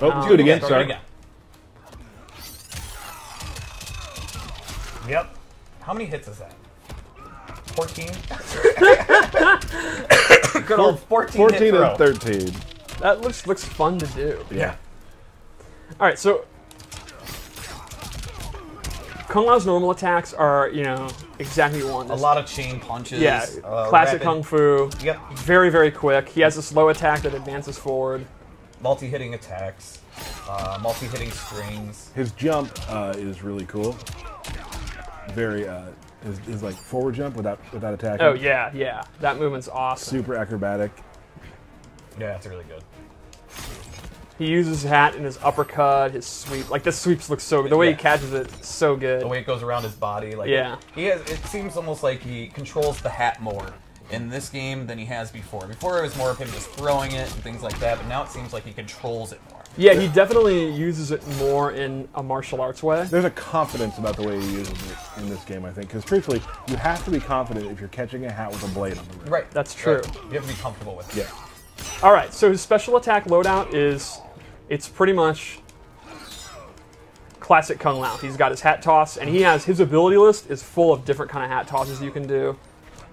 Oh, do it again. Sorry. Again. Yep. How many hits is that? 14? Good old 14 hit throw. and 13. That looks fun to do. Yeah. All right, so Kung Lao's normal attacks are, you know, exactly what you want. A lot of chain punches. Yeah, classic rapid, Kung Fu. Yep. Very, very quick. He has a slow attack that advances forward. Multi-hitting attacks. Multi-hitting strings. His jump is really cool. Very, his like forward jump without attacking. Oh, yeah. That movement's awesome. Super acrobatic. Yeah, it's really good. He uses his hat and his uppercut, his sweep. Like, the sweeps look so good. The way he catches it, so good. The way it goes around his body. Like, yeah. It seems almost like he controls the hat more in this game than he has before. Before it was more of him just throwing it and things like that, but now it seems like he controls it more. Yeah, he definitely uses it more in a martial arts way. There's a confidence about the way he uses it in this game, I think. Because truthfully, you have to be confident if you're catching a hat with a blade on the rim. Right. That's true. Right. You have to be comfortable with it. Yeah. All right, so his special attack loadout is, it's pretty much classic Kung Lao. He's got his hat toss, and his ability list is full of different kind of hat tosses you can do.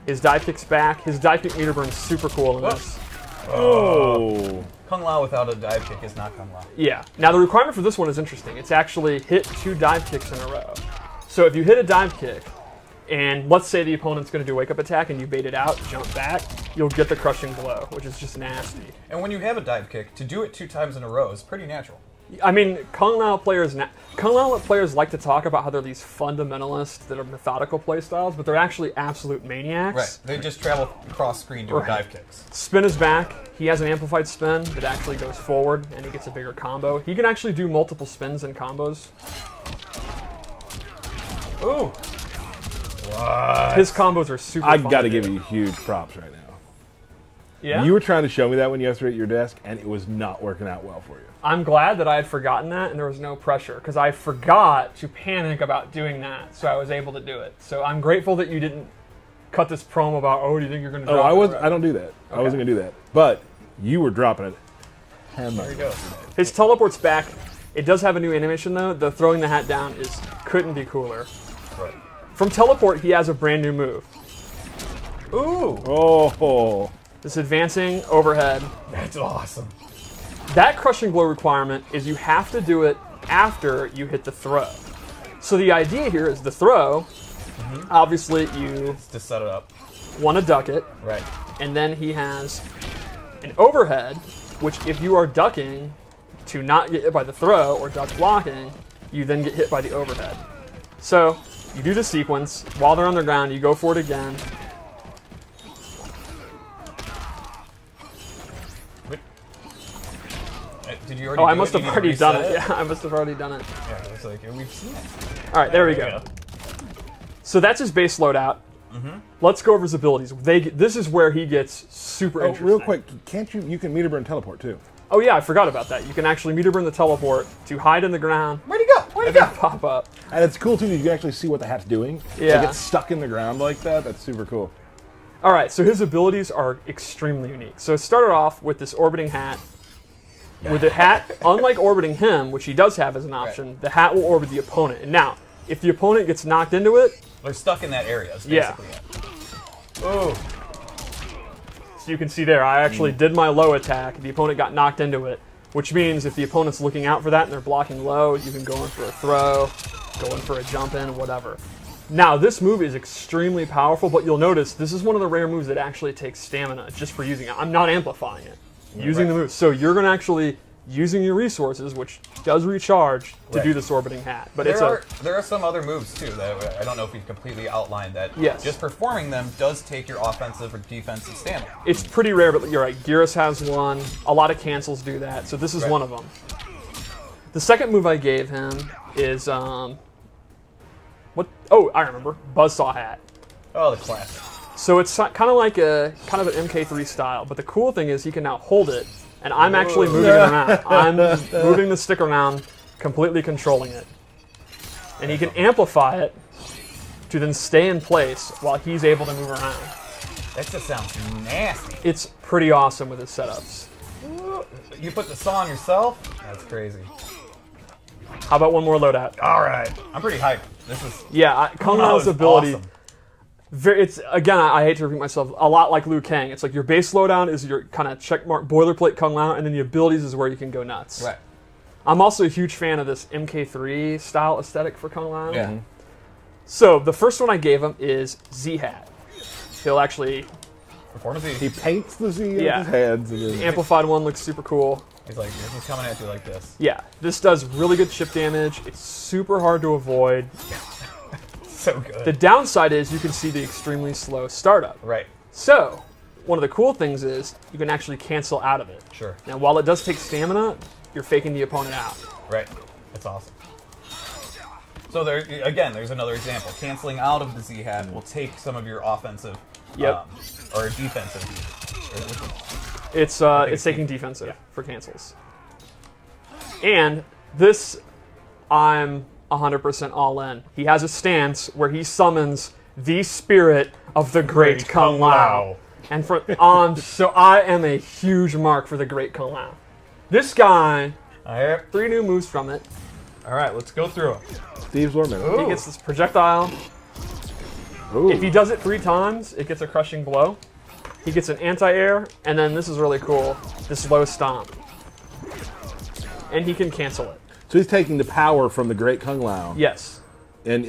His dive kick's back. His dive kick meter burn's super cool in this. Oh. Kung Lao without a dive kick is not Kung Lao. Yeah. Now, the requirement for this one is interesting. It's actually hit 2 dive kicks in a row. So if you hit a dive kick, and let's say the opponent's going to do a wake-up attack and you bait it out, jump back, you'll get the crushing blow, which is just nasty. And when you have a dive kick, to do it 2 times in a row is pretty natural. I mean, Kung Lao players like to talk about how they're these fundamentalists that are methodical playstyles, but they're actually absolute maniacs. Right. They just travel across screen doing dive kicks. Spin is back. He has an amplified spin that actually goes forward, and he gets a bigger combo. He can actually do multiple spins and combos. Ooh. What? His combos are super I fun got to do. give you huge props right now. Yeah? You were trying to show me that when you were at your desk, and it was not working out well for you. I'm glad that I had forgotten that and there was no pressure, because I forgot to panic about doing that, so I was able to do it. So I'm grateful that you didn't cut this promo about, oh, do you think you're going to drop it? I don't do that. I wasn't going to do that. But you were dropping it. There you go. His teleport's back. It does have a new animation, though. The throwing the hat down couldn't be cooler. Right. From teleport, he has a brand new move. Ooh. Oh. This advancing overhead. That's awesome. That crushing blow requirement is you have to do it after you hit the throw. So the idea here is the throw, obviously you To set it up. want to duck it, Right. and then he has an overhead, which if you are ducking to not get hit by the throw or duck blocking, you then get hit by the overhead. So you do the sequence. While they're on the ground, you go for it again. Did you already Oh, I do must it? have You already need to done it. reset Yeah, I must have already done it. Yeah, it's like, we've seen it. All right, there we go. So that's his base loadout. Let's go over his abilities. This is where he gets super interesting. Real quick, can't you can meter burn teleport too? Oh yeah, I forgot about that. You can actually meter burn the teleport to hide in the ground. Where'd he go? Where'd And he then go? pop up. And it's cool too that you can actually see what the hat's doing. Yeah. Like it's stuck in the ground like that. That's super cool. All right, so his abilities are extremely unique. So it started off with this orbiting hat. With the hat, unlike orbiting him, which he does have as an option, the hat will orbit the opponent. And now, if the opponent gets knocked into it, They're stuck in that area. Is Yeah. basically it. Ooh. so you can see there, I actually did my low attack. The opponent got knocked into it, which means if the opponent's looking out for that and they're blocking low, you can go in for a throw, go in for a jump in, whatever. Now, this move is extremely powerful, but you'll notice this is one of the rare moves that actually takes stamina just for using it. I'm not amplifying it. Using the move. So you're going to actually using your resources, which does recharge, to do this orbiting hat. But there are some other moves too that I don't know if we've completely outlined that. Yes. Just performing them does take your offensive or defensive stamina. it's pretty rare, but you're right. Gyros has one. A lot of cancels do that. So this is one of them. The second move I gave him is what? Oh, I remember. Buzzsaw hat. Oh, the classic. So it's kind of like an MK3 style, but the cool thing is he can now hold it, and I'm actually moving it around. I'm moving the stick around, completely controlling it. And he can amplify it to then stay in place while he's able to move around. That just sounds nasty. It's pretty awesome with his setups. You put the saw on yourself? That's crazy. How about one more loadout? All right. I'm pretty hyped. This is... Yeah, Kung Lao's is ability... awesome. It's again, I hate to repeat myself, a lot like Liu Kang. It's like your base loadown is your kind of checkmark boilerplate Kung Lao, and then the abilities is where you can go nuts. Right. I'm also a huge fan of this MK3 style aesthetic for Kung Lao. Yeah. So the first one I gave him is Z-Hat. He'll actually... Performance Z. He paints the Z Yeah. on his heads. And The then, amplified one looks super cool. He's like, this is coming at you like this. Yeah, this does really good chip damage. It's super hard to avoid. So good. The downside is you can see the extremely slow startup. Right. So, one of the cool things is you can actually cancel out of it. Sure. Now, while it does take stamina, you're faking the opponent out. Right. That's awesome. So there, again, there's another example. Canceling out of the Z-Hat will take some of your offensive, Yep. or defensive. It's taking defensive for cancels. And this, I'm 100% all in. He has a stance where he summons the spirit of the great Kung Lao. And so I am a huge mark for the great Kung Lao. This guy, I have 3 new moves from it. All right, let's go through them. Steve's Lorman. He gets this projectile. Ooh. If he does it 3 times, it gets a crushing blow. He gets an anti-air, and then this is really cool, this low stomp. And he can cancel it. So he's taking the power from the great Kung Lao. Yes. And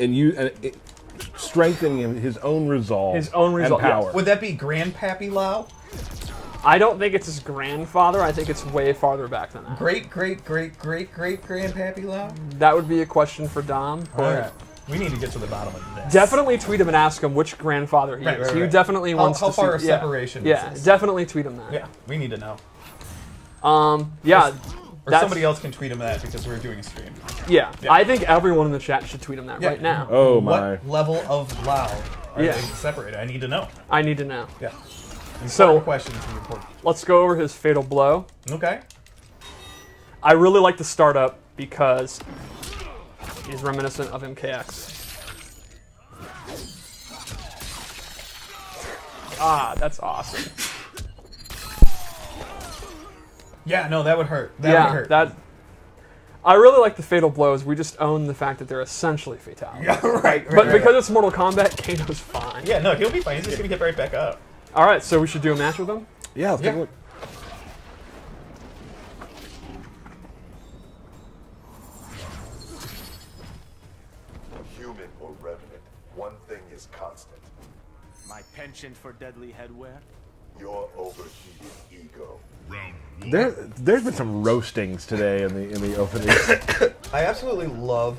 strengthening his own resolve. His own resolve, and power. yes. Would that be Grandpappy Lao? I don't think it's his grandfather. I think it's way farther back than that. Great-great-great-great-great-Grandpappy Lao? That would be a question for Dom. All right. We need to get to the bottom of this. Definitely tweet him and ask him which grandfather he is. He definitely wants how to far see... of separation Yeah, is this? definitely tweet him that. Yeah, we need to know. Yeah. Or somebody else can tweet him that because we're doing a stream. Yeah, I think everyone in the chat should tweet him that right now. Oh my. What level of Lao are Yeah. they separated? I need to know. I need to know. Yeah. So, Questions are important. let's go over his fatal blow. Okay. I really like the startup because he's reminiscent of MKX. Ah, that's awesome. Yeah, no, that would hurt. That would hurt. I really like the fatal blows. We just own the fact that they're essentially fatalities. Yeah, right. But because it's Mortal Kombat, Kano's fine. Yeah, no, he'll be fine. He's just gonna get right back up. All right, so we should do a match with him. Yeah, let's take a look. Human or revenant, one thing is constant. My penchant for deadly headwear? Your overheated ego. There's been some roastings today in the opening. I absolutely love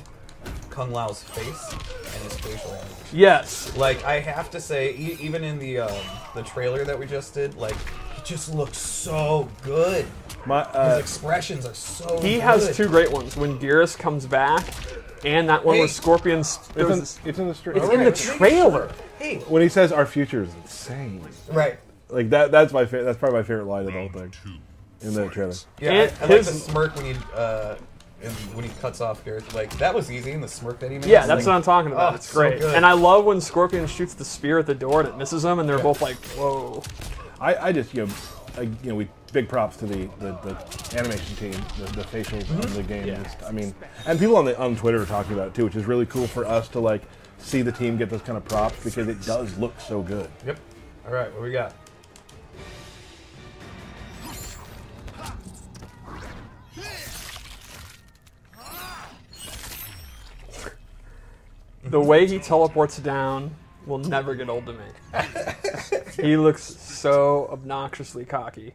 Kung Lao's face and his facial animation. Yes. Like, I have to say, even in the trailer that we just did, like, it just looks so good. His expressions are so good. He has 2 great ones. When Geras comes back, and that one where Scorpion's... It's in the stream. It's in the trailer. Hey. When he says our future is insane. Right. Like that's my favorite. That's probably my favorite line of the whole thing in the trailer. Yeah, And I like the smirk when he cuts off Gareth. Like, that was easy, and the smirk that he made. Yeah, that's what I'm talking about. Oh, it's so great. good. And I love when Scorpion shoots the spear at the door and it misses him, and they're both like, whoa. I just we big props to the animation team, the facials of the game. Yeah. Just, I mean, and people on Twitter are talking about it too, which is really cool for us to like see the team get those kind of props because it does look so good. Yep. All right, what we got? The way he teleports down will never get old to me. He looks so obnoxiously cocky.